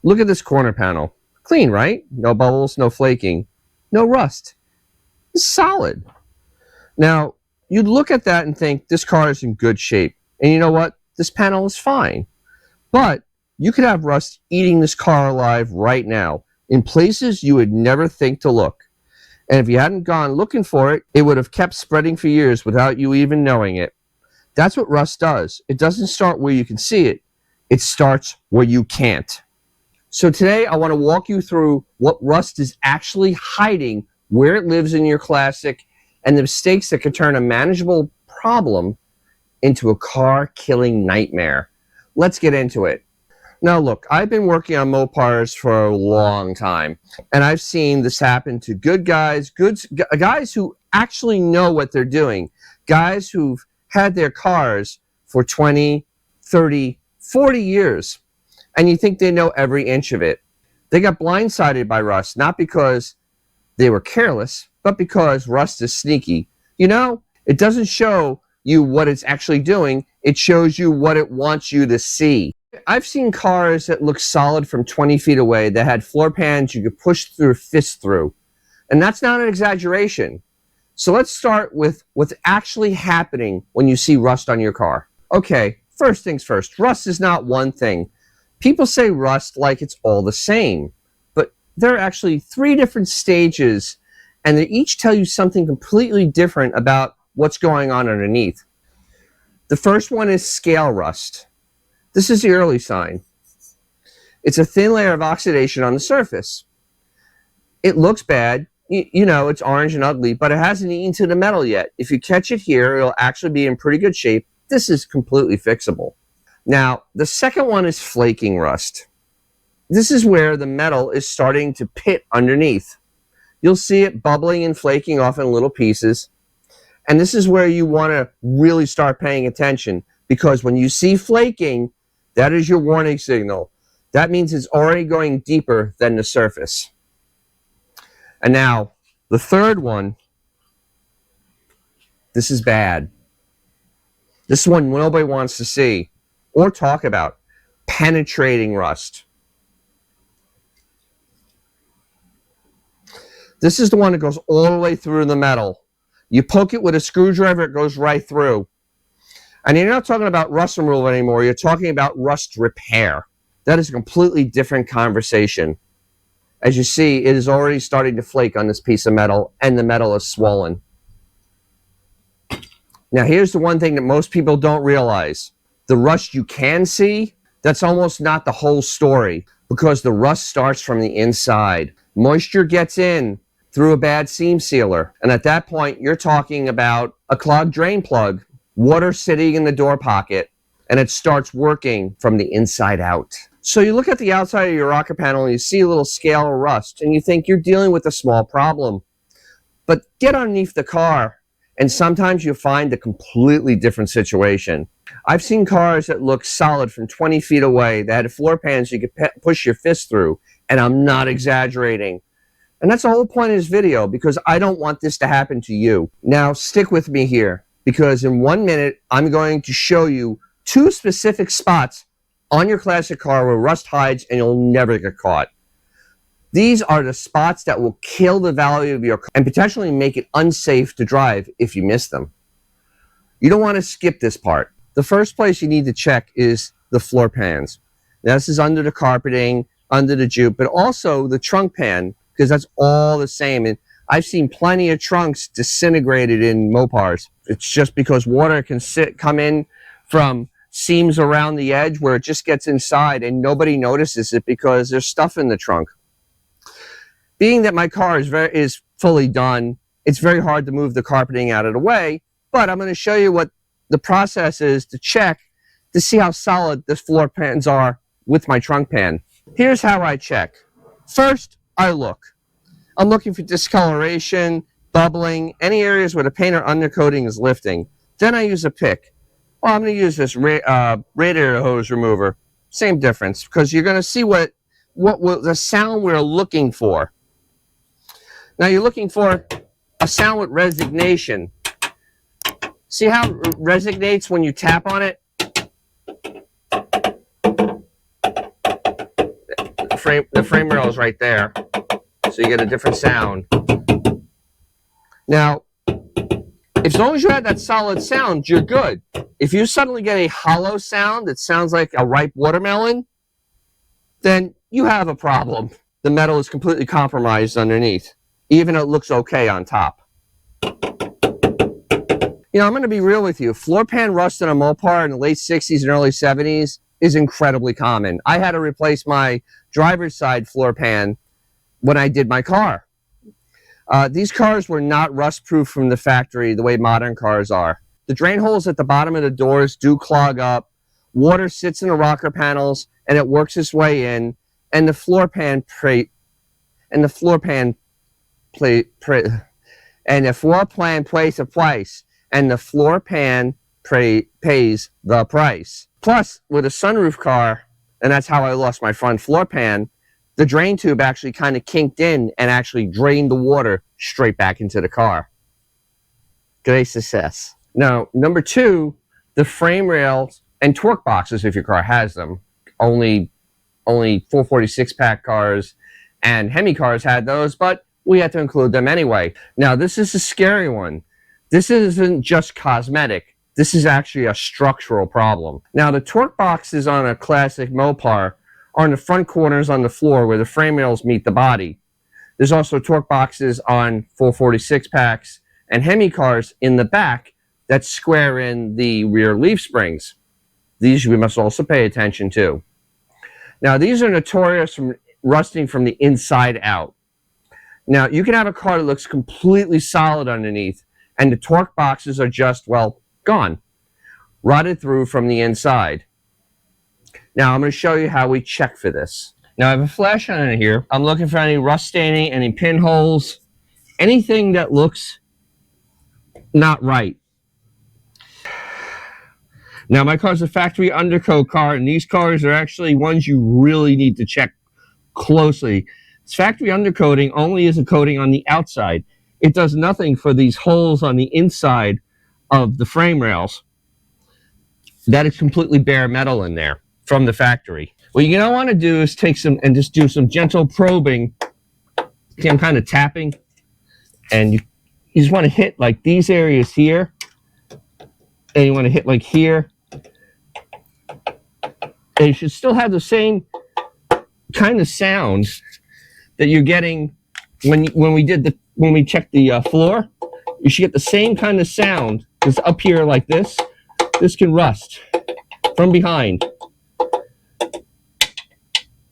Look at this corner panel. Clean, right? No bubbles, no flaking, no rust. It's solid. Now, you'd look at that and think this car is in good shape. And you know what? This panel is fine. But you could have rust eating this car alive right now in places you would never think to look. And if you hadn't gone looking for it, it would have kept spreading for years without you even knowing it. That's what rust does. It doesn't start where you can see it. It starts where you can't. So today I want to walk you through what rust is actually hiding, where it lives in your classic, and the mistakes that can turn a manageable problem into a car-killing nightmare. Let's get into it. Now look, I've been working on Mopars for a long time, and I've seen this happen to good guys who actually know what they're doing, guys who've had their cars for 20, 30, 40 years, and you think they know every inch of it. They got blindsided by rust, not because they were careless, but because rust is sneaky. You know, it doesn't show you what it's actually doing, it shows you what it wants you to see. I've seen cars that look solid from 20 feet away that had floor pans you could push your fist through. And that's not an exaggeration. So let's start with what's actually happening when you see rust on your car. Okay, first things first, rust is not one thing. People say rust like it's all the same, but there are actually 3 different stages, and they each tell you something completely different about what's going on underneath. The first one is scale rust. This is the early sign. It's a thin layer of oxidation on the surface. It looks bad. You know, it's orange and ugly, but it hasn't eaten to the metal yet. If you catch it here, it'll actually be in pretty good shape. This is completely fixable. Now, the second one is flaking rust. This is where the metal is starting to pit underneath. You'll see it bubbling and flaking off in little pieces. And this is where you want to really start paying attention, because when you see flaking, that is your warning signal. That means it's already going deeper than the surface. And now, the third one, this is bad. This is one nobody wants to see or talk about. Penetrating rust. This is the one that goes all the way through the metal. You poke it with a screwdriver, it goes right through. And you're not talking about rust removal anymore, you're talking about rust repair. That is a completely different conversation. As you see, it is already starting to flake on this piece of metal, and the metal is swollen. Now here's the one thing that most people don't realize. The rust you can see, that's almost not the whole story, because the rust starts from the inside. Moisture gets in through a bad seam sealer, and at that point you're talking about a clogged drain plug, water sitting in the door pocket, and it starts working from the inside out. So you look at the outside of your rocker panel and you see a little scale of rust, and you think you're dealing with a small problem. But get underneath the car, and sometimes you find a completely different situation. I've seen cars that look solid from 20 feet away that had floor pans you could push your fist through, and I'm not exaggerating. And that's the whole point of this video, because I don't want this to happen to you. Now stick with me here, because in 1 minute I'm going to show you 2 specific spots on your classic car where rust hides and you'll never get caught. These are the spots that will kill the value of your car and potentially make it unsafe to drive if you miss them. You don't want to skip this part. The first place you need to check is the floor pans. Now, this is under the carpeting, under the jupe, but also the trunk pan, because that's all the same. And I've seen plenty of trunks disintegrated in Mopars. It's just because water can come in from seams around the edge where it just gets inside and nobody notices it because there's stuff in the trunk. Being that my car is fully done, it's very hard to move the carpeting out of the way, but I'm going to show you what the process is to check to see how solid the floor pans are with my trunk pan. Here's how I check. First, I look. I'm looking for discoloration, bubbling, any areas where the paint or undercoating is lifting. Then I use a pick. Well, I'm going to use this radiator hose remover. Same difference, because you're going to see what the sound we're looking for. Now you're looking for a sound with resignation. See how it resonates when you tap on it? the frame rail is right there, so you get a different sound. Now, as long as you have that solid sound, you're good. If you suddenly get a hollow sound that sounds like a ripe watermelon, then you have a problem. The metal is completely compromised underneath, even though it looks okay on top. You know, I'm going to be real with you. Floor pan rust in a Mopar in the late 60s and early 70s is incredibly common. I had to replace my driver's side floor pan when I did my car. These cars were not rust-proof from the factory the way modern cars are. The drain holes at the bottom of the doors do clog up. Water sits in the rocker panels, and it works its way in. And the floor pan pays the price. Plus, with a sunroof car, and that's how I lost my front floor pan, the drain tube actually kind of kinked in and actually drained the water straight back into the car. Great success. Now, number two, the frame rails and torque boxes, if your car has them. Only 446-pack cars and Hemi cars had those, but we had to include them anyway. Now, this is a scary one. This isn't just cosmetic. This is actually a structural problem. Now, the torque boxes on a classic Mopar are in the front corners on the floor where the frame rails meet the body. There's also torque boxes on 446-packs and Hemi cars in the back that square in the rear leaf springs. These we must also pay attention to. Now, these are notorious for rusting from the inside out. Now, you can have a car that looks completely solid underneath, and the torque boxes are just, well, gone, rotted through from the inside. Now, I'm going to show you how we check for this. Now, I have a flashlight on here. I'm looking for any rust staining, any pinholes, anything that looks not right. Now, my car's a factory undercoat car, and these cars are actually ones you really need to check closely. This factory undercoating only is a coating on the outside. It does nothing for these holes on the inside of the frame rails. That is completely bare metal in there from the factory. What you're going to want to do is take some and just do some gentle probing. See, I'm kind of tapping, and you just want to hit like these areas here, and you want to hit like here. And you should still have the same kind of sound that you're getting when we checked the floor. You should get the same kind of sound, because up here like this can rust from behind.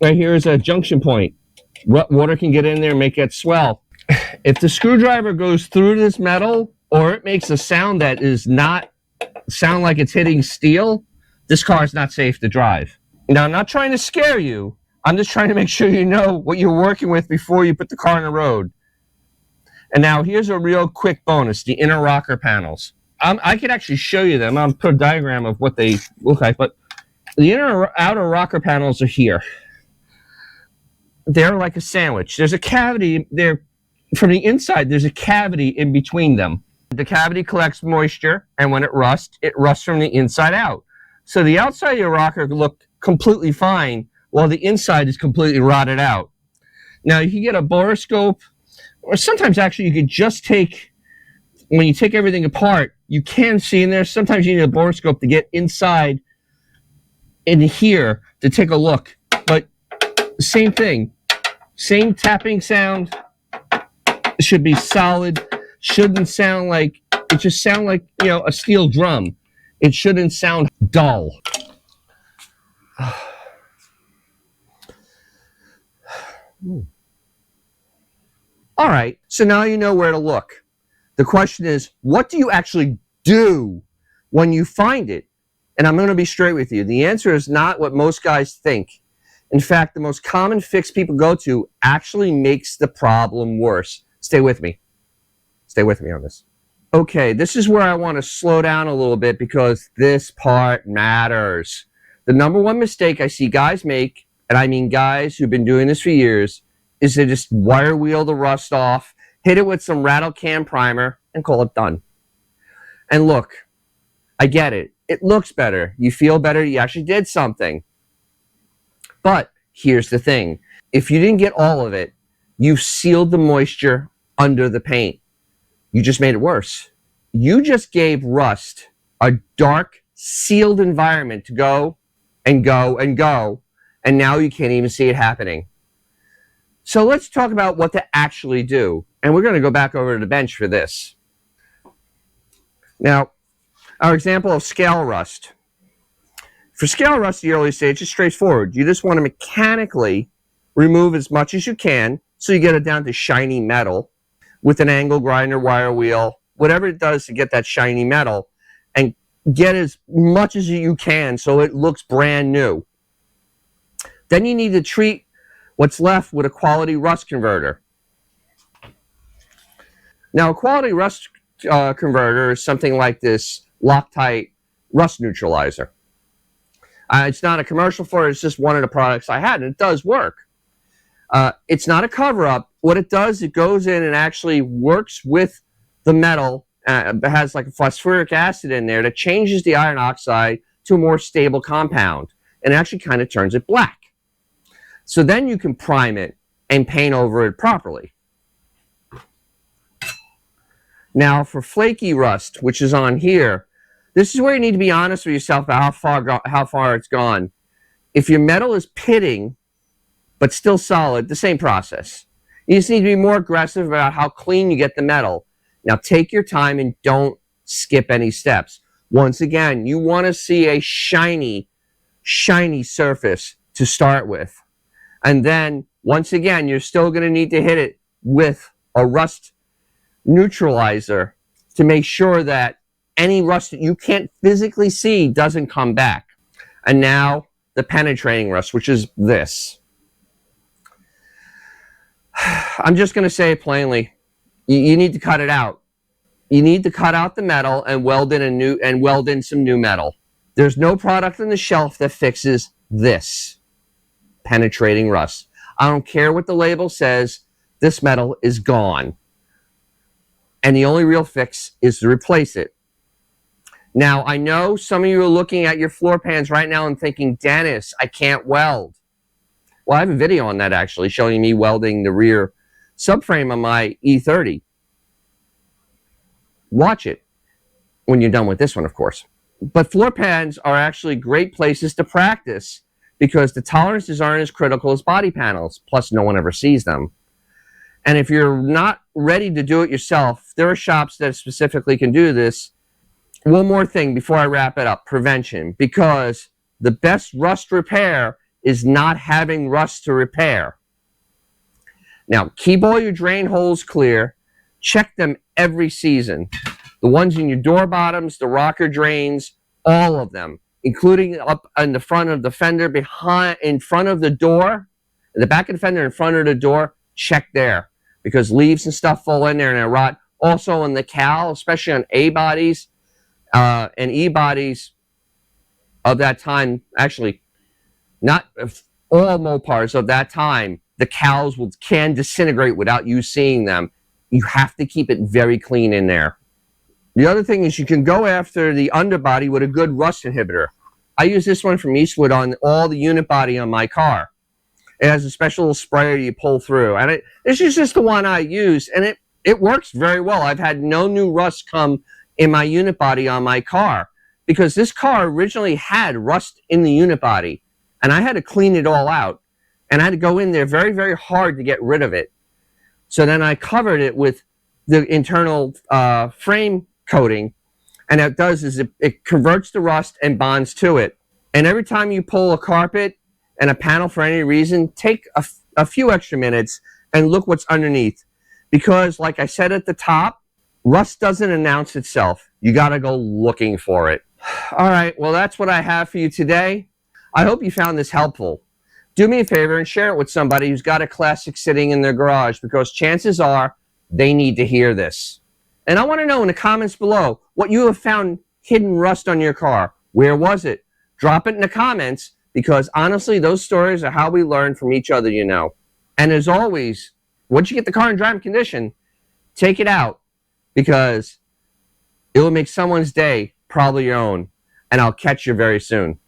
Right here is a junction point. Water can get in there and make it swell. If the screwdriver goes through this metal, or it makes a sound that is not sound like it's hitting steel, this car is not safe to drive. Now, I'm not trying to scare you. I'm just trying to make sure you know what you're working with before you put the car on the road. And now, here's a real quick bonus, the inner rocker panels. I could actually show you them. I'll put a diagram of what they look like, but the outer rocker panels are here. They're like a sandwich. There's a cavity there. From the inside, there's a cavity in between them. The cavity collects moisture, and when it rusts from the inside out. So the outside of your rocker looked completely fine, while the inside is completely rotted out. Now, you can get a borescope, or sometimes actually you could just take, when you take everything apart, you can see in there. Sometimes you need a borescope to get inside in here to take a look. But same thing, same tapping sound. It should be solid. Shouldn't sound like, it just sound like, you know, a steel drum. It shouldn't sound dull. All right, so now you know where to look. The question is, what do you actually do when you find it? And I'm going to be straight with you. The answer is not what most guys think. In fact, the most common fix people go to actually makes the problem worse. Stay with me. Stay with me on this. Okay, this is where I want to slow down a little bit, because this part matters. The number one mistake I see guys make, and I mean guys who've been doing this for years, is they just wire wheel the rust off, hit it with some rattle can primer, and call it done. And look, I get it. It looks better. You feel better. You actually did something. But here's the thing. If you didn't get all of it, you sealed the moisture under the paint. You just made it worse. You just gave rust a dark, sealed environment to go and go and go, and now you can't even see it happening. So let's talk about what to actually do. And we're going to go back over to the bench for this. Now, our example of scale rust. For scale rust, the early stage is straightforward. You just want to mechanically remove as much as you can so you get it down to shiny metal with an angle grinder, wire wheel, whatever it does to get that shiny metal, and get as much as you can so it looks brand new. Then you need to treat what's left with a quality rust converter. Now, a quality rust converter is something like this Loctite rust neutralizer. It's not a commercial for it, it's just one of the products I had, and it does work. It's not a cover-up. What it does, it goes in and actually works with the metal. It has like a phosphoric acid in there that changes the iron oxide to a more stable compound, and actually kind of turns it black. So then you can prime it and paint over it properly. Now for flaky rust, which is on here, this is where you need to be honest with yourself about how far it's gone. If your metal is pitting, but still solid, the same process. You just need to be more aggressive about how clean you get the metal. Now take your time and don't skip any steps. Once again, you want to see a shiny, shiny surface to start with. And then, once again, you're still going to need to hit it with a rust neutralizer to make sure that any rust that you can't physically see doesn't come back. And now, the penetrating rust, which is this. I'm just going to say it plainly. You need to cut it out. You need to cut out the metal and weld in some new metal. There's no product on the shelf that fixes this penetrating rust. I don't care what the label says, this metal is gone. And the only real fix is to replace it. Now, I know some of you are looking at your floor pans right now and thinking, Dennis, I can't weld. Well, I have a video on that actually, showing me welding the rear subframe on my E30. Watch it when you're done with this one, of course. But floor pans are actually great places to practice because the tolerances aren't as critical as body panels, plus no one ever sees them. And if you're not ready to do it yourself, there are shops that specifically can do this. One more thing before I wrap it up, prevention, because the best rust repair is not having rust to repair. Now, keep all your drain holes clear. Check them every season. The ones in your door bottoms, the rocker drains, all of them, including up in the front of the fender, in front of the door, the back of the fender, in front of the door, check there. Because leaves and stuff fall in there and they rot. Also on the cowl, especially on A bodies and E bodies of that time, actually, not all Mopars of that time, the cowls can disintegrate without you seeing them. You have to keep it very clean in there. The other thing is you can go after the underbody with a good rust inhibitor. I use this one from Eastwood on all the unit body on my car. It has a special little sprayer you pull through. And this is just the one I use, and it works very well. I've had no new rust come in my unit body on my car because this car originally had rust in the unit body, and I had to clean it all out. And I had to go in there very, very hard to get rid of it. So then I covered it with the internal frame coating, and what it does is it converts the rust and bonds to it. And every time you pull a carpet and a panel for any reason, take a few extra minutes and look what's underneath. Because, like I said at the top, rust doesn't announce itself. You got to go looking for it. All right, well, that's what I have for you today. I hope you found this helpful. Do me a favor and share it with somebody who's got a classic sitting in their garage, because chances are they need to hear this. And I want to know in the comments below what you have found hidden rust on your car. Where was it? Drop it in the comments, because honestly, those stories are how we learn from each other, you know. And as always, once you get the car in driving condition, take it out, because it will make someone's day, probably your own. And I'll catch you very soon.